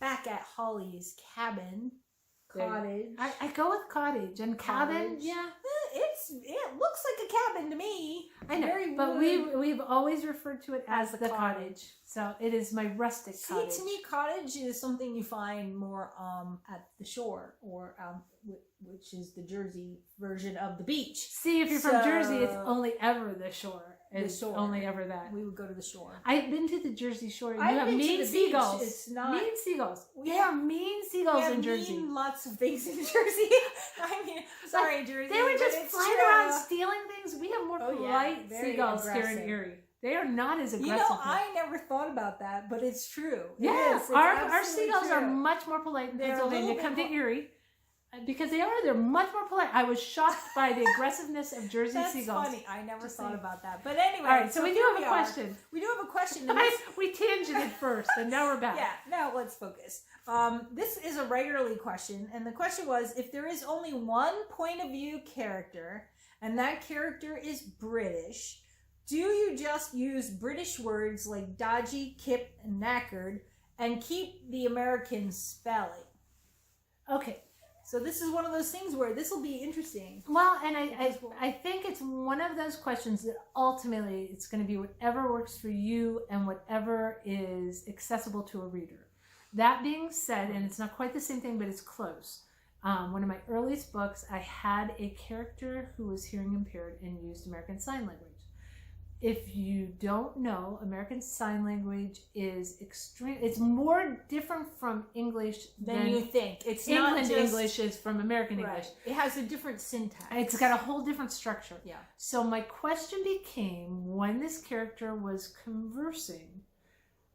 back at Holly's cabin. Cottage. I go with cottage and cabin. Yeah, it looks like a cabin to me. I know, but we've always referred to it as the cottage. So it is my rustic cottage. See, to me, cottage is something you find more at the shore or which is the Jersey version of the beach. See, if you're from Jersey, it's only ever the shore. It's only ever that. We would go to the shore. I've been to the Jersey Shore. You have mean seagulls. It's not mean seagulls. There are mean seagulls in Jersey. Lots of things in Jersey. I mean, sorry, Jersey. They were just flying around stealing things. We have more polite seagulls aggressive. Here in Erie. They are not as aggressive. You know, I never thought about that, but it's true. Yeah, it's our seagulls are much more polite in Pennsylvania. Come to Erie. Because they're much more polite. I was shocked by the aggressiveness of Jersey seagulls. That's funny. I never thought about that. But anyway, all right. So we do have a question. We do have a question. We tangented first, and now we're back. Yeah. Now let's focus. This is a writerly question, and the question was: if there is only one point of view character, and that character is British, do you just use British words like dodgy, kip, and knackered, and keep the American spelling? Okay. So this is one of those things where this will be interesting. Well, and I think it's one of those questions that ultimately it's going to be whatever works for you and whatever is accessible to a reader. That being said, and it's not quite the same thing, but it's close. One of my earliest books, I had a character who was hearing impaired and used American Sign Language. If you don't know, American Sign Language is extreme. It's more different from English than you think. It's England not just English is from American English. It has a different syntax. It's got a whole different structure. Yeah. So my question became, when this character was conversing,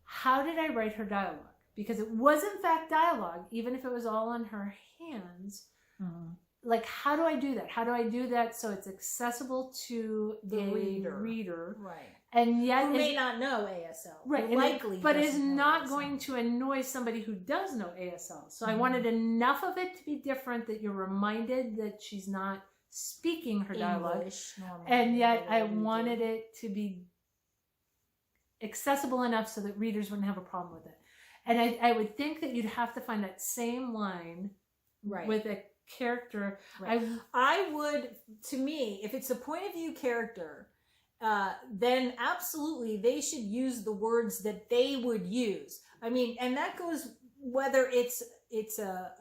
how did I write her dialogue? Because it was in fact dialogue, even if it was all on her hands. Mm-hmm. Like, how do I do that? How do I do that so it's accessible to the reader? Right. And yet who may not know ASL. Right. Likely. But is not going to annoy somebody who does know ASL. So I wanted enough of it to be different that you're reminded that she's not speaking her dialogue. And yet I wanted it to be accessible enough so that readers wouldn't have a problem with it. And I would think that you'd have to find that same line with a character. Right. I would, to me, if it's a point of view character, then absolutely they should use the words that they would use. I mean, and that goes whether it's a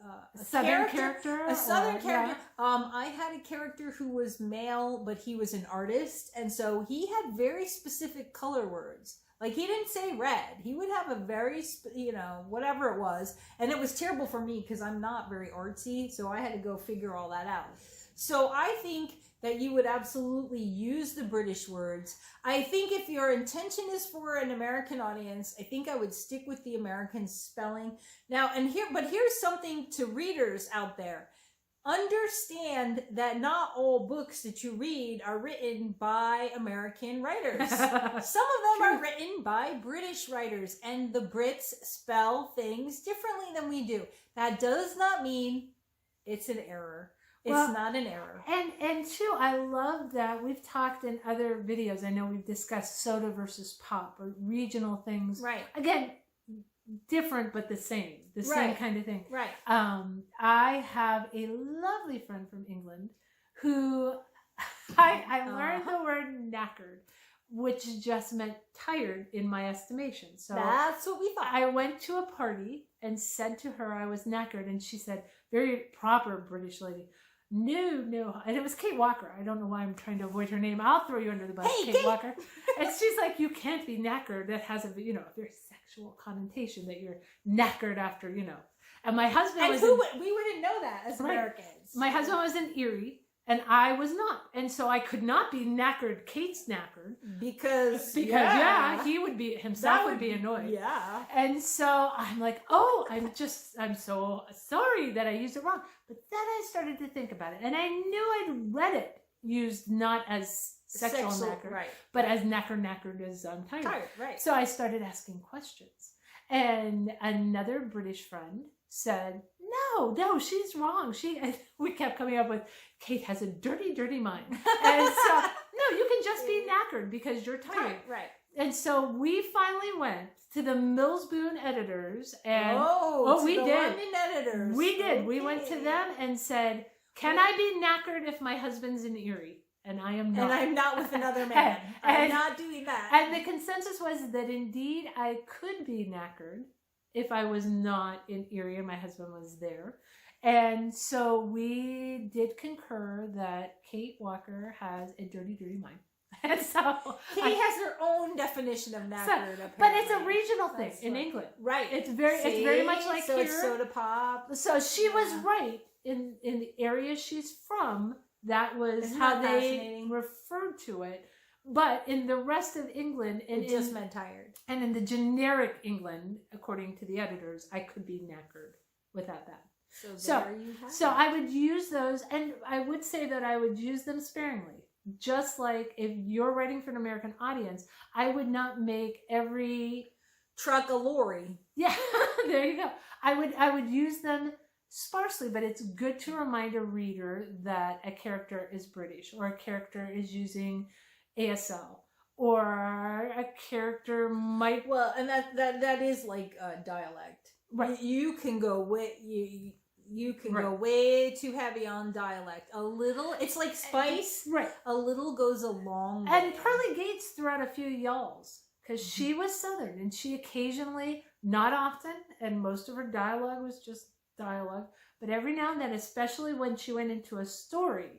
Southern character, a Southern character. Yeah. I had a character who was male, but he was an artist, and so he had very specific color words. Like, he didn't say red. He would have a very, whatever it was. And it was terrible for me because I'm not very artsy. So I had to go figure all that out. So I think that you would absolutely use the British words. I think if your intention is for an American audience, I think I would stick with the American spelling. Now, but here's something to readers out there. Understand that not all books that you read are written by American writers. Some of them are written by British writers, and the Brits spell things differently than we do. That does not mean it's an error. It's not an error. And too, I love that we've talked in other videos. I know we've discussed soda versus pop or regional things. Right. Again, different but the same kind of thing. Right. I have a lovely friend from England who I learned the word knackered, which just meant tired in my estimation. So that's what we thought. I went to a party and said to her I was knackered, and she said, very proper British lady, no. And it was Kate Walker. I don't know why I'm trying to avoid her name. I'll throw you under the bus, hey, Kate Walker. And she's like, you can't be knackered. That has a very sexual connotation that you're knackered after, And my husband we wouldn't know that as Americans. My husband was in Erie, and I was not. And so I could not be knackered. Kate's knackered. Because he would be, himself would be annoyed. Yeah. And so I'm like, I'm so sorry that I used it wrong. But then I started to think about it, and I knew I'd read it used not as sexual knackered, but as knackered as tired. Right. So I started asking questions. And another British friend said, no, she's wrong. We kept coming up with, Kate has a dirty, dirty mind. And so, no, you can just be knackered because you're tired. Right. And so we finally went to the Millsboone editors, and we the did. London editors. We did. Okay. We went to them and said, "Can I be knackered if my husband's in Erie?" And I am not. And I'm not with another man. I'm not doing that. And the consensus was that indeed I could be knackered if I was not in Erie and my husband was there. And so we did concur that Kate Walker has a dirty, dirty mind. And so Katie has her own definition of knackered, but it's a regional thing in England. Right. It's very much like so here. It's soda pop. So she was right in the area she's from. That was Isn't how that they referred to it. But in the rest of England, and it just meant tired. And in the generic England, according to the editors, I could be knackered without that. So I would use those, and I would say that I would use them sparingly. Just like if you're writing for an American audience, I would not make every truck a lorry. Yeah, there you go. I would use them sparsely, but it's good to remind a reader that a character is British, or a character is using ASL, or a character might and that is like a dialect. Right. You can go you can go way too heavy on dialect. A little, it's like spice. Right. A little goes a long way. And Pearlie Gates threw out a few y'alls because she was Southern, and she occasionally, not often, and most of her dialogue was just dialogue, but every now and then, especially when she went into a story,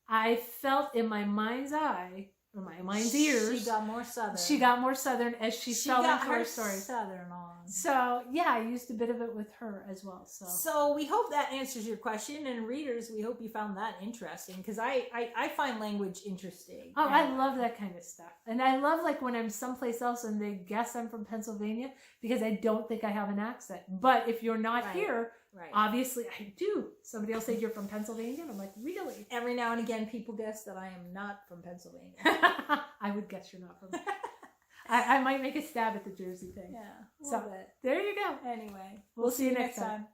I felt in my mind's eye, or my mind's ears, she got more Southern. She got more Southern as she fell into her story. Southern on. So yeah, I used a bit of it with her as well. So we hope that answers your question, and readers, we hope you found that interesting, because I find language interesting. Oh, I love that kind of stuff, and I love like when I'm someplace else and they guess I'm from Pennsylvania because I don't think I have an accent. But if you're not here. Right. Obviously, I do. Somebody else say you're from Pennsylvania, and I'm like, really? Every now and again, people guess that I am not from Pennsylvania. I would guess you're not from. I might make a stab at the Jersey thing. Yeah. So there you go. Anyway, we'll see you next time.